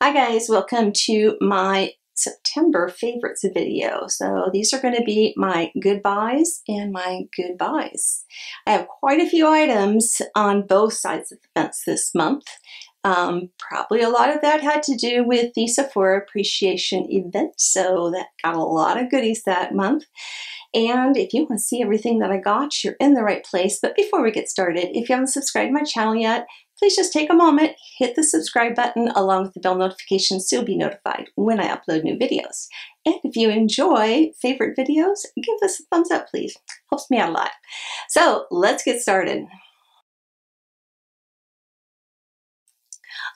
Hi guys, welcome to my September favorites video. So these are going to be my goodbyes and my goodbyes. I have quite a few items on both sides of the fence this month. Probably a lot of that had to do with the Sephora appreciation event, so that got a lot of goodies that month. And if you want to see everything that I got, you're in the right place. But before we get started, if you haven't subscribed to my channel yet, please just take a moment, hit the subscribe button along with the bell notification so you'll be notified when I upload new videos. And if you enjoy favorite videos, give us a thumbs up, please. Helps me out a lot. So let's get started.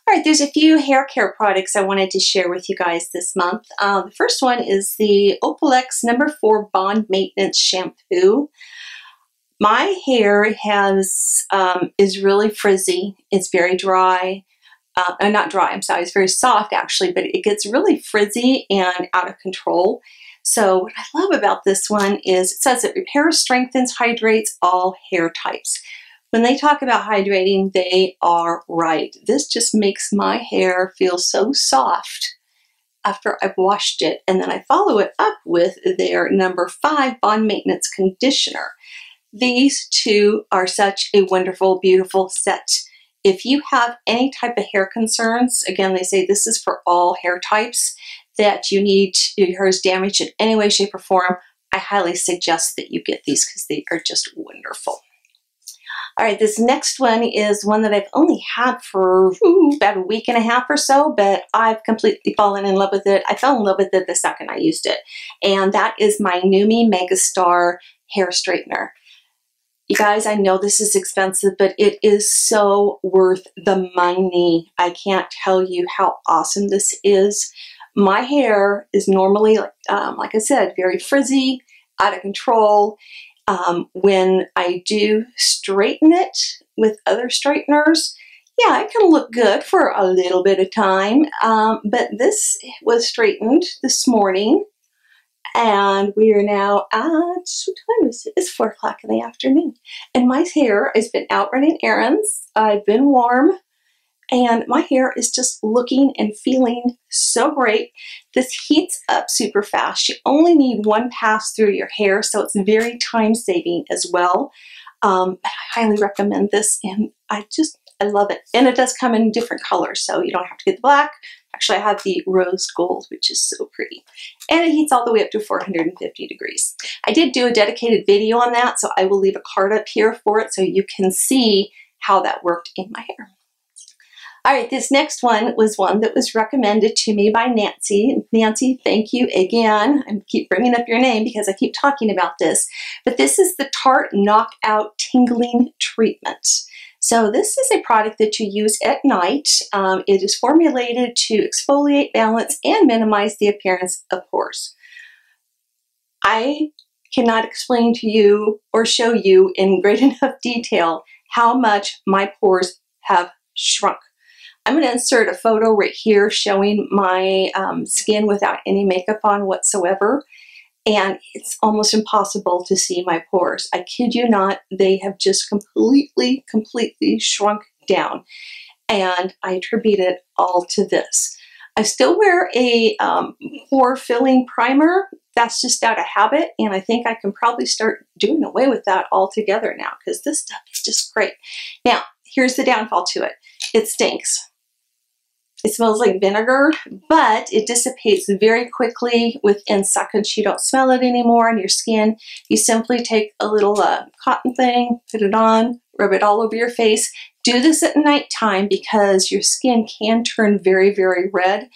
All right, there's a few hair care products I wanted to share with you guys this month. The first one is the Opalex No. 4 Bond Maintenance Shampoo. My hair is really frizzy. It's very dry. Not dry, I'm sorry. It's very soft actually, but it gets really frizzy and out of control. So what I love about this one is it says it repairs, strengthens, hydrates all hair types. When they talk about hydrating, they are right. This just makes my hair feel so soft after I've washed it. And then I follow it up with their No. 5 Bond Maintenance Conditioner. These two are such a wonderful, beautiful set. If you have any type of hair concerns, again, they say this is for all hair types, that you need, your hair is damaged in any way, shape, or form, I highly suggest that you get these because they are just wonderful. All right, this next one is one that I've only had for about a week and a half or so, but I've completely fallen in love with it. I fell in love with it the second I used it, and that is my NuMe Megastar hair straightener. You guys, I know this is expensive, but it is so worth the money. I can't tell you how awesome this is. My hair is normally, like I said, very frizzy, out of control. When I do straighten it with other straighteners, yeah, it can look good for a little bit of time, but this was straightened this morning, and we are now at, what time is it? It's 4 o'clock in the afternoon, and my hair has been out running errands. I've been warm, and my hair is just looking and feeling so great. This heats up super fast. You only need one pass through your hair, so it's very time saving as well. But I highly recommend this, and I love it. And it does come in different colors, so you don't have to get the black. Actually, I have the rose gold, which is so pretty. And it heats all the way up to 450 degrees. I did do a dedicated video on that, so I will leave a card up here for it so you can see how that worked in my hair. All right, this next one was one that was recommended to me by Nancy. Nancy, thank you again. I keep bringing up your name because I keep talking about this. But this is the Tarte Knockout Tingling Treatment. So this is a product that you use at night. It is formulated to exfoliate, balance, and minimize the appearance of pores. I cannot explain to you or show you in great enough detail how much my pores have shrunk. I'm going to insert a photo right here showing my skin without any makeup on whatsoever, and it's almost impossible to see my pores. I kid you not, they have just completely shrunk down, and I attribute it all to this. I still wear a pore filling primer. That's just out of habit, and I think I can probably start doing away with that altogether now because this stuff is just great. Now, here's the downfall to it. It stinks. It smells like vinegar, but it dissipates very quickly. Within seconds, you don't smell it anymore on your skin. You simply take a little cotton thing, put it on, rub it all over your face. Do this at nighttime because your skin can turn very red.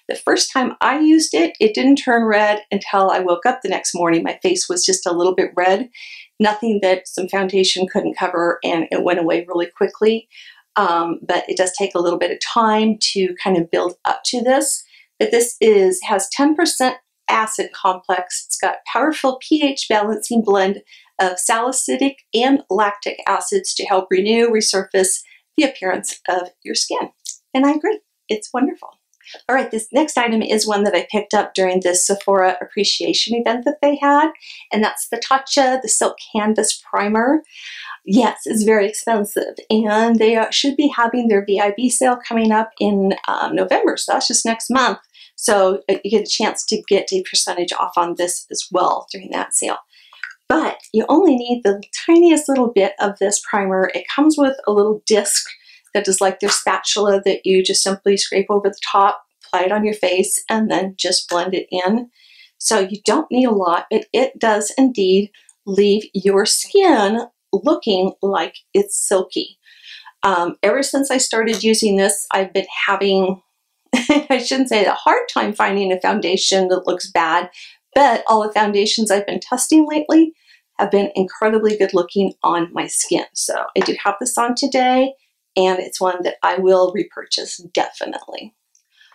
The first time I used it, it didn't turn red until I woke up the next morning. My face was just a little bit red. Nothing that some foundation couldn't cover, and it went away really quickly. But it does take a little bit of time to kind of build up to this. But this has 10% acid complex. It's got powerful pH balancing blend of salicylic and lactic acids to help renew, resurface the appearance of your skin. And I agree, it's wonderful. All right, this next item is one that I picked up during this Sephora appreciation event that they had, and that's the Tatcha, the Silk Canvas Primer. Yes, it's very expensive, and they should be having their VIB sale coming up in November, so that's just next month. So you get a chance to get a percentage off on this as well during that sale. But you only need the tiniest little bit of this primer. It comes with a little disc that is like their spatula that you just simply scrape over the top, apply it on your face, and then just blend it in. So you don't need a lot, but it does indeed leave your skin looking like it's silky. Ever since I started using this, I've been having, I shouldn't say a hard time finding a foundation that looks bad, but all the foundations I've been testing lately have been incredibly good looking on my skin. So I do have this on today, and it's one that I will repurchase definitely.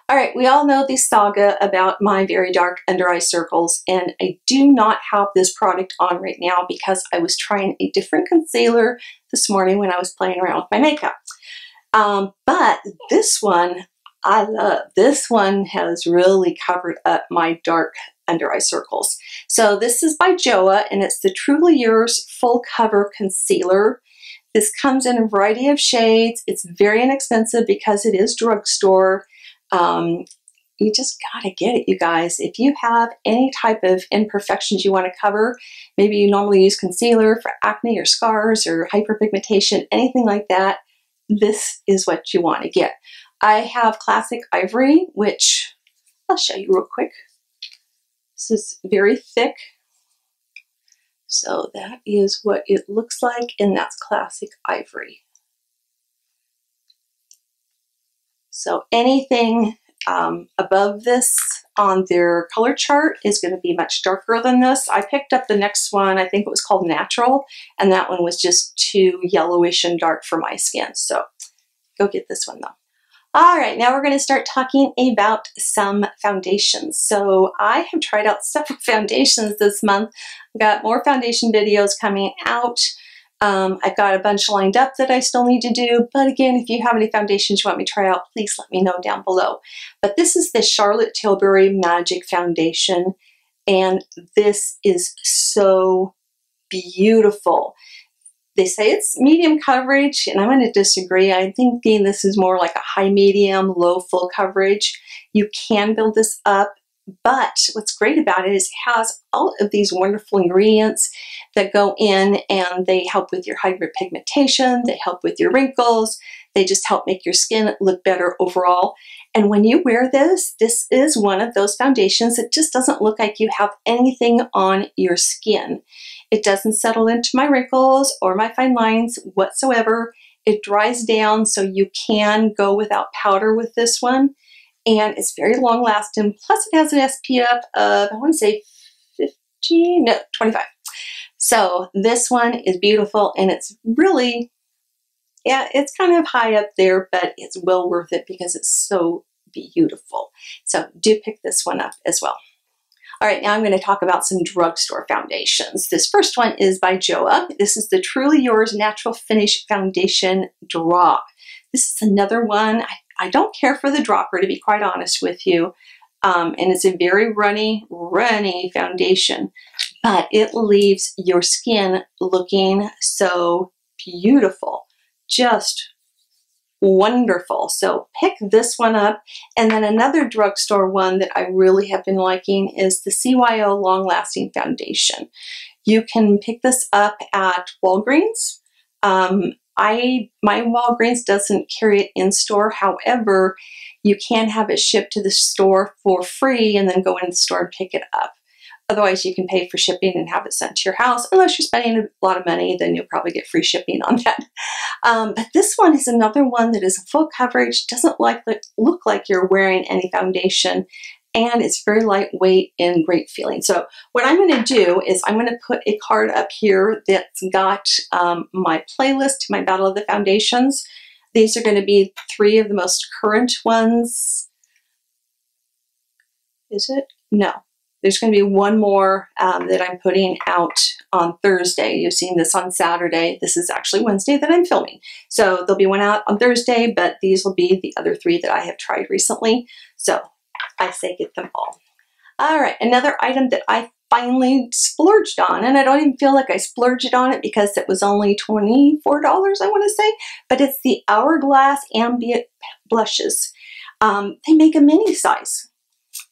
All right, we all know the saga about my very dark under eye circles, and I do not have this product on right now because I was trying a different concealer this morning when I was playing around with my makeup. But this one, I love. This one has really covered up my dark under eye circles. So this is by Jowett, and it's the Truly Yours Full Cover Concealer. This comes in a variety of shades. It's very inexpensive because it is drugstore. You just gotta get it, you guys. If you have any type of imperfections you want to cover, maybe you normally use concealer for acne or scars or hyperpigmentation, anything like that, this is what you want to get. I have Classic Ivory, which I'll show you real quick. This is very thick. So that is what it looks like, and that's Classic Ivory. So anything above this on their color chart is going to be much darker than this. I picked up the next one, I think it was called Natural, and that one was just too yellowish and dark for my skin. So go get this one though. All right, now we're going to start talking about some foundations. So I have tried out several foundations this month. I've got more foundation videos coming out. I've got a bunch lined up that I still need to do, but again, if you have any foundations you want me to try out, please let me know down below. But this is the Charlotte Tilbury Magic Foundation, and this is so beautiful. They say it's medium coverage, and I'm going to disagree. I'm thinking this is more like a high medium, low full coverage. You can build this up, but what's great about it is it has all of these wonderful ingredients that go in, and they help with your hyperpigmentation, they help with your wrinkles, they just help make your skin look better overall. And when you wear this, this is one of those foundations that just doesn't look like you have anything on your skin. It doesn't settle into my wrinkles or my fine lines whatsoever. It dries down, so you can go without powder with this one. And it's very long lasting. Plus it has an SPF of, I want to say 25. So this one is beautiful, and it's really, yeah, it's kind of high up there, but it's well worth it because it's so beautiful. So do pick this one up as well. All right, now I'm going to talk about some drugstore foundations. This first one is by Jowett. This is the Truly Yours Natural Finish Foundation Drop. This is another one. I don't care for the dropper, to be quite honest with you. And it's a very runny foundation, but it leaves your skin looking so beautiful. Just wonderful. So pick this one up. And then another drugstore one that I really have been liking is the CYO Long Lasting Foundation. You can pick this up at Walgreens. My Walgreens doesn't carry it in store. However, you can have it shipped to the store for free and then go into the store and pick it up. Otherwise, you can pay for shipping and have it sent to your house. Unless you're spending a lot of money, then you'll probably get free shipping on that. But this one is another one that is full coverage, doesn't look like you're wearing any foundation, and it's very lightweight and great feeling. So what I'm going to do is I'm going to put a card up here that's got my playlist, my Battle of the Foundations. These are going to be 3 of the most current ones. Is it? No. There's going to be one more that I'm putting out on Thursday. You've seen this on Saturday. This is actually Wednesday that I'm filming. So there'll be one out on Thursday, but these will be the other 3 that I have tried recently. So I say get them all. All right, another item that I finally splurged on. And I don't even feel like I splurged on it because it was only $24, I want to say. But it's the Hourglass Ambient Blushes. They make a mini size.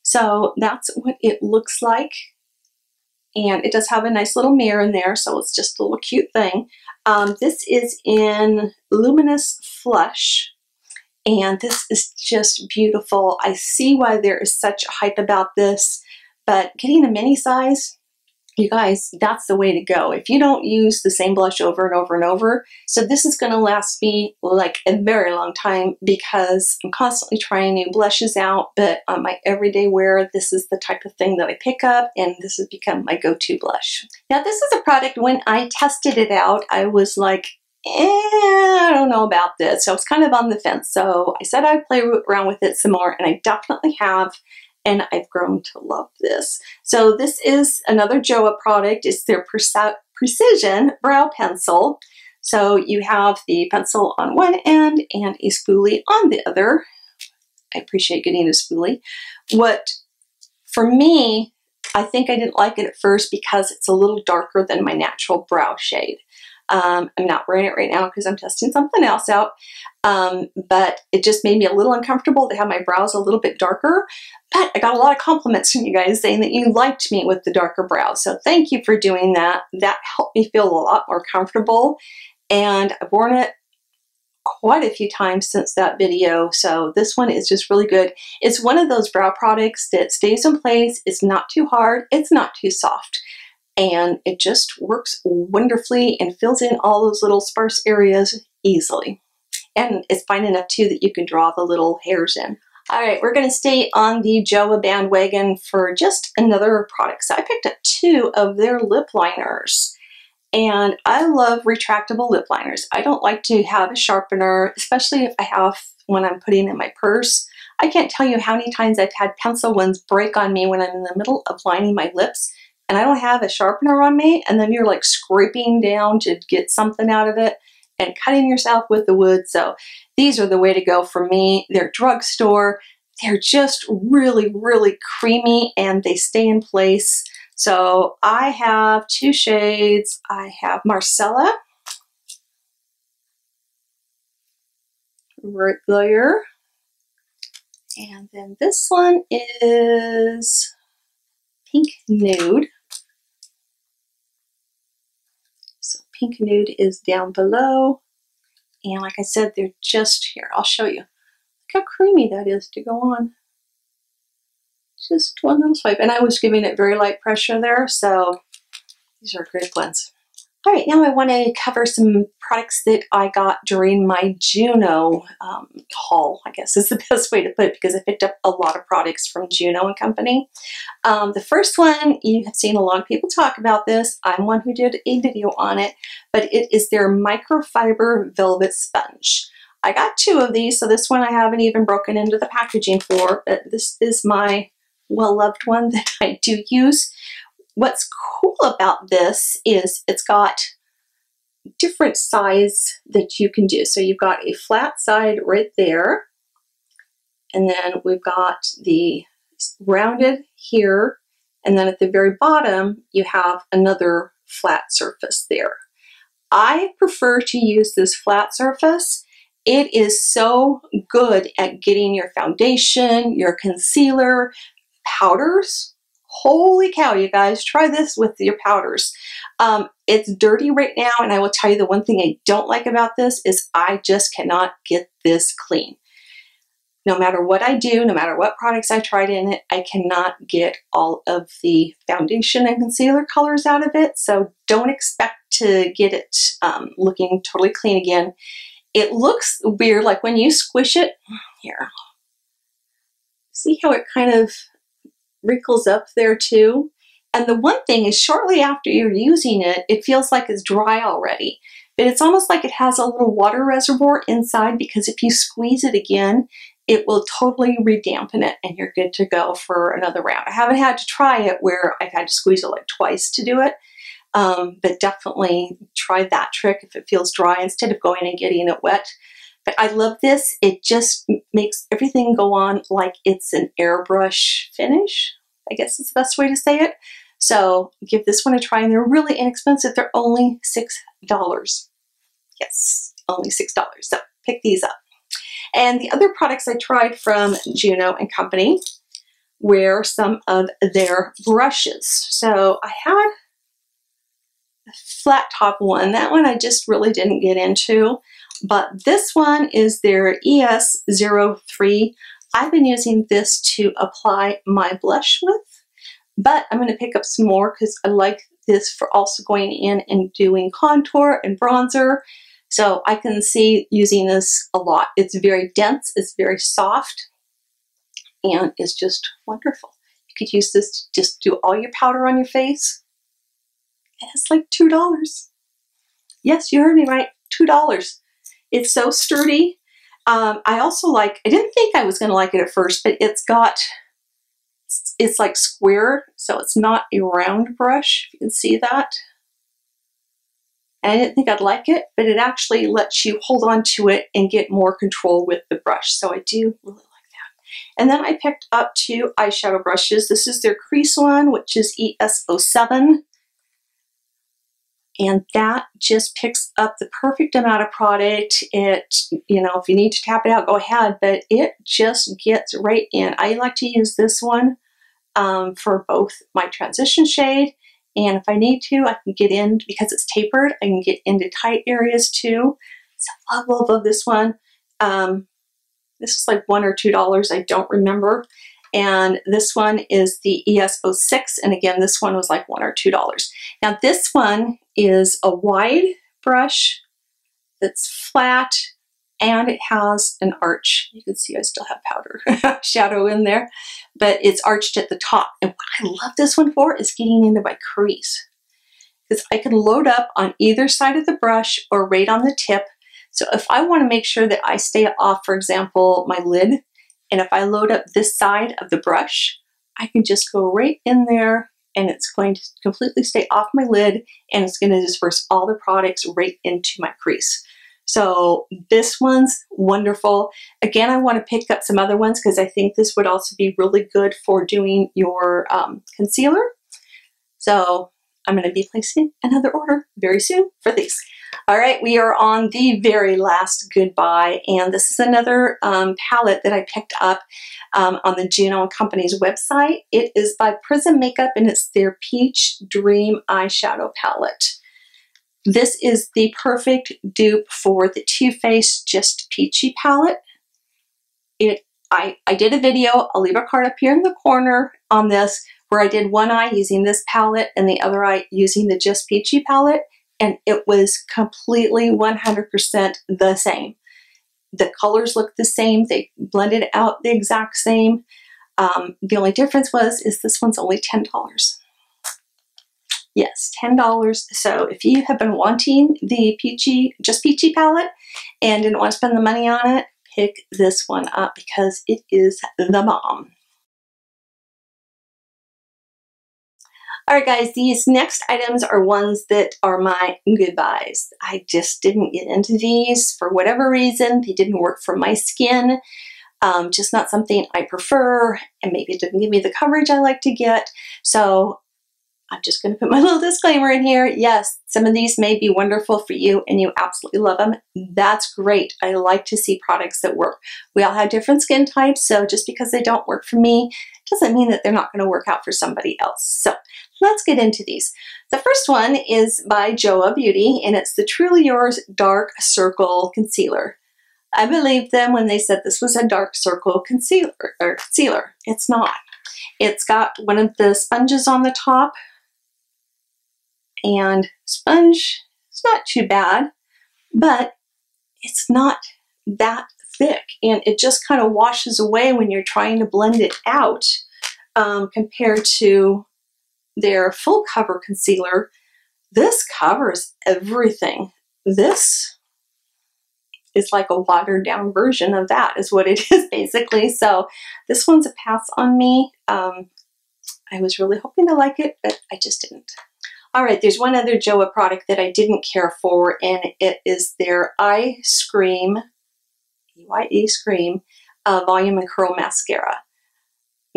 So that's what it looks like. And it does have a nice little mirror in there, so it's just a little cute thing. This is in Luminous Flush. And this is just beautiful. I see why there is such hype about this, but getting a mini size, you guys, that's the way to go. If you don't use the same blush over and over and over, so this is gonna last me like a very long time because I'm constantly trying new blushes out, but on my everyday wear, this is the type of thing that I pick up, and this has become my go-to blush. Now, this is a product, when I tested it out, I was like, I don't know about this. So I was kind of on the fence. So I said I'd play around with it some more, and I definitely have. And I've grown to love this. So this is another Jowett product. It's their Precision Brow Pencil. So you have the pencil on one end and a spoolie on the other. I appreciate getting a spoolie. What, for me, I think I didn't like it at first because it's a little darker than my natural brow shade. I'm not wearing it right now because I'm testing something else out, but it just made me a little uncomfortable to have my brows a little bit darker. But I got a lot of compliments from you guys saying that you liked me with the darker brows. So thank you for doing that. That helped me feel a lot more comfortable. And I've worn it quite a few times since that video. So this one is just really good. It's one of those brow products that stays in place. It's not too hard. It's not too soft. And it just works wonderfully and fills in all those little sparse areas easily. And it's fine enough too that you can draw the little hairs in. All right, we're going to stay on the Jowett bandwagon for just another product. So I picked up 2 of their lip liners. And I love retractable lip liners. I don't like to have a sharpener, especially if I have when I'm putting in my purse. I can't tell you how many times I've had pencil ones break on me when I'm in the middle of lining my lips and I don't have a sharpener on me, and then you're like scraping down to get something out of it and cutting yourself with the wood. So these are the way to go for me. They're drugstore. They're just really, really creamy and they stay in place. So I have 2 shades. I have Marcella right there. And then this one is Pink Nude. So Pink Nude is down below. And like I said, they're just here. I'll show you. Look how creamy that is to go on. Just one little swipe. And I was giving it very light pressure there. So these are great ones. All right, now I want to cover some products that I got during my Juno haul, I guess is the best way to put it, because I picked up a lot of products from Juno and Company. The first one, you have seen a lot of people talk about this. I'm one who did a video on it, but it is their microfiber velvet sponge. I got 2 of these, so this one I haven't even broken into the packaging for, but this is my well-loved one that I do use. What's cool about this is it's got different size that you can do. So you've got a flat side right there, and then we've got the rounded here, and then at the very bottom you have another flat surface there. I prefer to use this flat surface. It is so good at getting your foundation, your concealer, powders. Holy cow, you guys, try this with your powders. It's dirty right now, and I will tell you the one thing I don't like about this is I just cannot get this clean. No matter what I do, no matter what products I tried in it, I cannot get all of the foundation and concealer colors out of it, so don't expect to get it looking totally clean again. It looks weird, like when you squish it, here, see how it kind of wrinkles up there too. And the one thing is, shortly after you're using it, it feels like it's dry already. But it's almost like it has a little water reservoir inside, because if you squeeze it again, it will totally redampen it and you're good to go for another round. I haven't had to try it where I've had to squeeze it like twice to do it. But definitely try that trick if it feels dry instead of going and getting it wet. But I love this. It just makes everything go on like it's an airbrush finish, I guess is the best way to say it. So give this one a try, and they're really inexpensive. They're only $6. Yes, only $6. So pick these up. And the other products I tried from Juno and Company were some of their brushes. So I had a flat top one. That one I just really didn't get into. But this one is their ES03. I've been using this to apply my blush with, but I'm going to pick up some more because I like this for also going in and doing contour and bronzer. So I can see using this a lot. It's very dense, it's very soft, and it's just wonderful. You could use this to just do all your powder on your face, and it's like $2. Yes, you heard me right, $2. It's so sturdy. I also like, I didn't think I was going to like it at first, but it's like square, so it's not a round brush, if you can see that. And I didn't think I'd like it, but it actually lets you hold on to it and get more control with the brush. So I do really like that. And then I picked up two eyeshadow brushes. This is their crease one, which is ES07. And that just picks up the perfect amount of product. It, you know, if you need to tap it out, go ahead, but it just gets right in. I like to use this one for both my transition shade, and if I need to, I can get in, because it's tapered, I can get into tight areas too. So love, love, love this one. This is like $1 or $2, I don't remember. And this one is the ES06, and again, this one was like $1 or $2. Now this one is a wide brush that's flat, and it has an arch. You can see I still have powder shadow in there, but it's arched at the top. And what I love this one for is getting into my crease, because I can load up on either side of the brush or right on the tip. So if I want to make sure that I stay off, for example, my lid, and if I load up this side of the brush, I can just go right in there, and it's going to completely stay off my lid, and it's going to disperse all the products right into my crease. So this one's wonderful. Again, I want to pick up some other ones because I think this would also be really good for doing your concealer. So I'm going to be placing another order very soon for these. All right, we are on the very last goodbye, and this is another palette that I picked up on the Juno and Company's website. It is by Prism Makeup, and it's their Peach Dream Eyeshadow Palette. This is the perfect dupe for the Too Faced Just Peachy palette. I did a video, I'll leave a card up here in the corner on this, where I did one eye using this palette and the other eye using the Just Peachy palette, and it was completely 100% the same. The colors look the same, they blended out the exact same. The only difference is this one's only $10. Yes, $10. So if you have been wanting the Just Peachy palette and didn't want to spend the money on it, pick this one up because it is the bomb. All right, guys, these next items are ones that are my goodbyes. I just didn't get into these for whatever reason. They didn't work for my skin. Just not something I prefer, and maybe it didn't give me the coverage I like to get. So I'm just going to put my little disclaimer in here. Yes, some of these may be wonderful for you and you absolutely love them. That's great. I like to see products that work. We all have different skin types, so just because they don't work for me doesn't mean that they're not going to work out for somebody else. So let's get into these. The first one is by Jowett Beauty, and it's the Truly Yours Dark Circle Concealer. I believed them when they said this was a dark circle concealer. It's not. It's got one of the sponges on the top, and sponge, it's not too bad, but it's not that thick, and it just kind of washes away when you're trying to blend it out compared to their full cover concealer. This covers everything. This is like a watered down version of that is what it is basically. So this one's a pass on me. I was really hoping to like it, but I just didn't. All right, there's one other Jowett product that I didn't care for, and it is their Eye Scream, EYE Scream, Volume and Curl Mascara.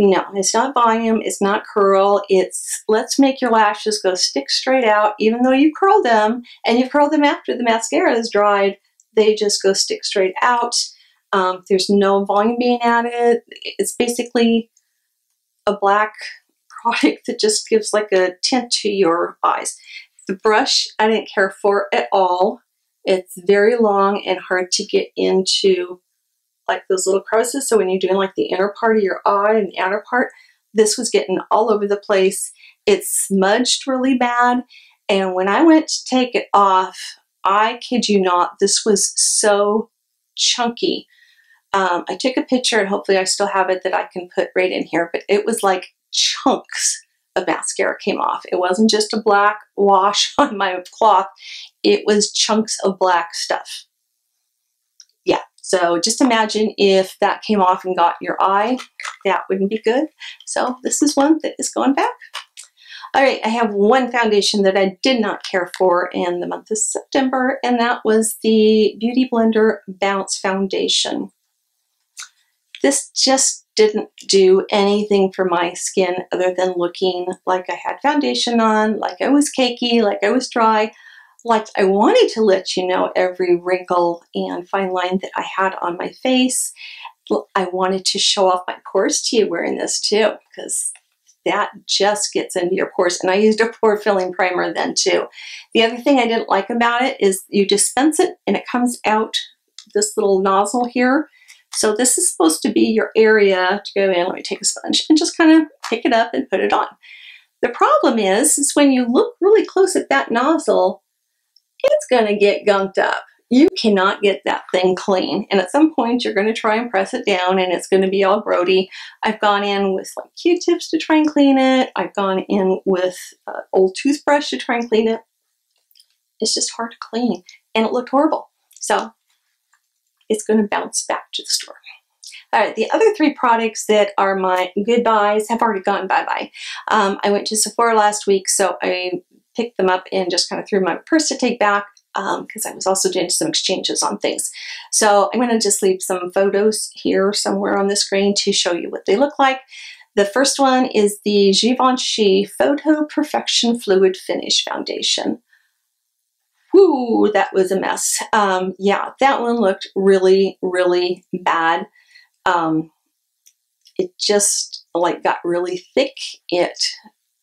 No, it's not volume, it's not curl, it's let's make your lashes go stick straight out, even though you curl them, and you curl them after the mascara is dried, they just go stick straight out. There's no volume being added. It's basically a black product that just gives like a tint to your eyes. The brush, I didn't care for at all. It's very long and hard to get into like those little crevices. So when you're doing like the inner part of your eye and the outer part, this was getting all over the place. It smudged really bad. And when I went to take it off, I kid you not, this was so chunky. I took a picture and hopefully I still have it that I can put right in here, but it was like chunks of mascara came off. It wasn't just a black wash on my cloth. It was chunks of black stuff. Yeah, so just imagine if that came off and got your eye, that wouldn't be good. So this is one that is going back. All right, I have one foundation that I did not care for in the month of September, and that was the Beauty Blender Bounce Foundation. This just didn't do anything for my skin other than looking like I had foundation on, like I was cakey, like I was dry, like I wanted to let you know every wrinkle and fine line that I had on my face. I wanted to show off my pores to you wearing this too, because that just gets into your pores. And I used a pore filling primer then too. The other thing I didn't like about it is you dispense it and it comes out this little nozzle here. So this is supposed to be your area to go in. Let me take a sponge and just kind of pick it up and put it on. The problem is when you look really close at that nozzle, it's going to get gunked up. You cannot get that thing clean. And at some point you're going to try and press it down and it's going to be all grody. I've gone in with like Q-tips to try and clean it. I've gone in with an old toothbrush to try and clean it. It's just hard to clean and it looked horrible. So it's going to bounce back to the store. All right, the other three products that are my goodbyes have already gone bye-bye. I went to Sephora last week, so I picked them up and just kind of threw my purse to take back because I was also doing some exchanges on things. So I'm going to just leave some photos here somewhere on the screen to show you what they look like. The first one is the Givenchy Photo Perfection Fluid Finish Foundation. Whoo, that was a mess. Yeah, that one looked really, really bad. It just like got really thick. It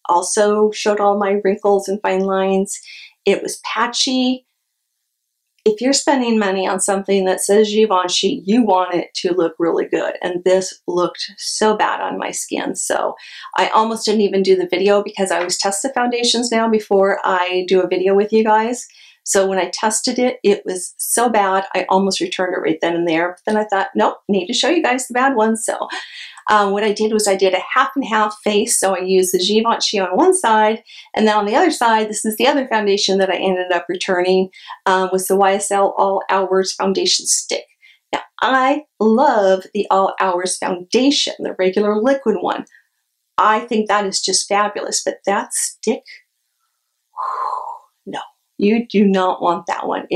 also showed all my wrinkles and fine lines. It was patchy. If you're spending money on something that says Givenchy, you want it to look really good. And this looked so bad on my skin. So I almost didn't even do the video because I always test the foundations now before I do a video with you guys. So when I tested it, it was so bad, I almost returned it right then and there. But then I thought, nope, need to show you guys the bad ones. So what I did was I did a half and half face. So I used the Givenchy on one side, and then on the other side, this is the other foundation that I ended up returning, was the YSL All Hours Foundation Stick. Now, I love the All Hours Foundation, the regular liquid one. I think that is just fabulous, but that stick, no. You do not want that one.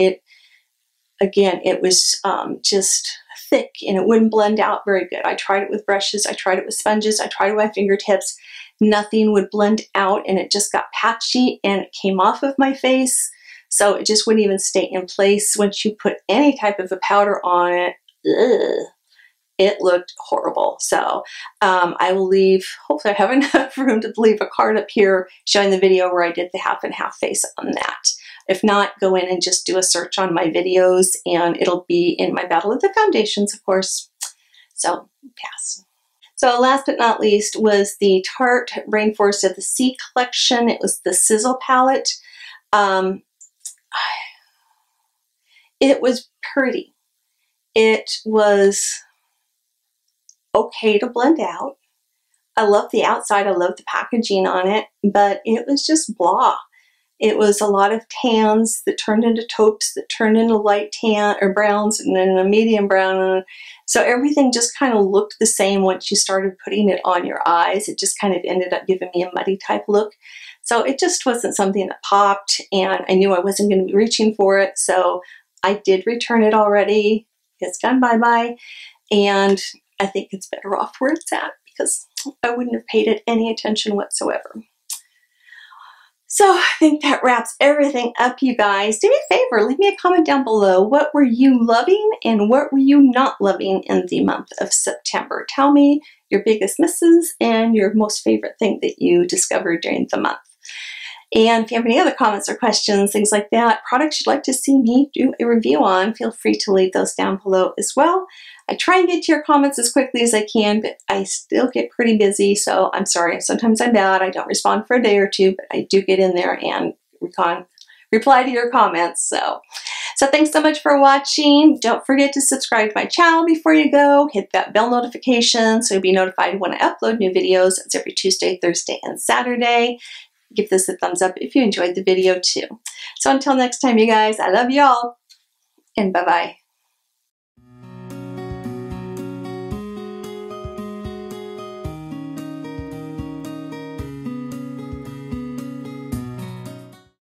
Again, it was just thick and it wouldn't blend out very good. I tried it with brushes, I tried it with sponges, I tried it with my fingertips. Nothing would blend out and it just got patchy and it came off of my face. So it just wouldn't even stay in place. Once you put any type of a powder on it, it looked horrible. So I will leave, hopefully I have enough room to leave a card up here showing the video where I did the half and half face on that. If not, go in and just do a search on my videos and it'll be in my Battle of the Foundations, of course. So pass. So last but not least was the Tarte Rainforest of the Sea collection. It was the Sizzle palette. It was pretty. It was okay to blend out. I love the outside. I love the packaging on it, but it was just blah. It was a lot of tans that turned into taupes, that turned into light tan or browns, and then a medium brown. So everything just kind of looked the same once you started putting it on your eyes. It just kind of ended up giving me a muddy type look. So it just wasn't something that popped, and I knew I wasn't going to be reaching for it. So I did return it already. It's gone bye-bye, and I think it's better off where it's at because I wouldn't have paid it any attention whatsoever. So I think that wraps everything up, you guys. Do me a favor, leave me a comment down below. What were you loving and what were you not loving in the month of September? Tell me your biggest misses and your most favorite thing that you discovered during the month. And if you have any other comments or questions, things like that, products you'd like to see me do a review on, feel free to leave those down below as well. I try and get to your comments as quickly as I can, but I still get pretty busy, so I'm sorry. Sometimes I'm bad. I don't respond for a day or two, but I do get in there and reply to your comments. So thanks so much for watching. Don't forget to subscribe to my channel before you go. Hit that bell notification so you'll be notified when I upload new videos. It's every Tuesday, Thursday, and Saturday. Give this a thumbs up if you enjoyed the video too. So until next time, you guys, I love you all, and bye-bye.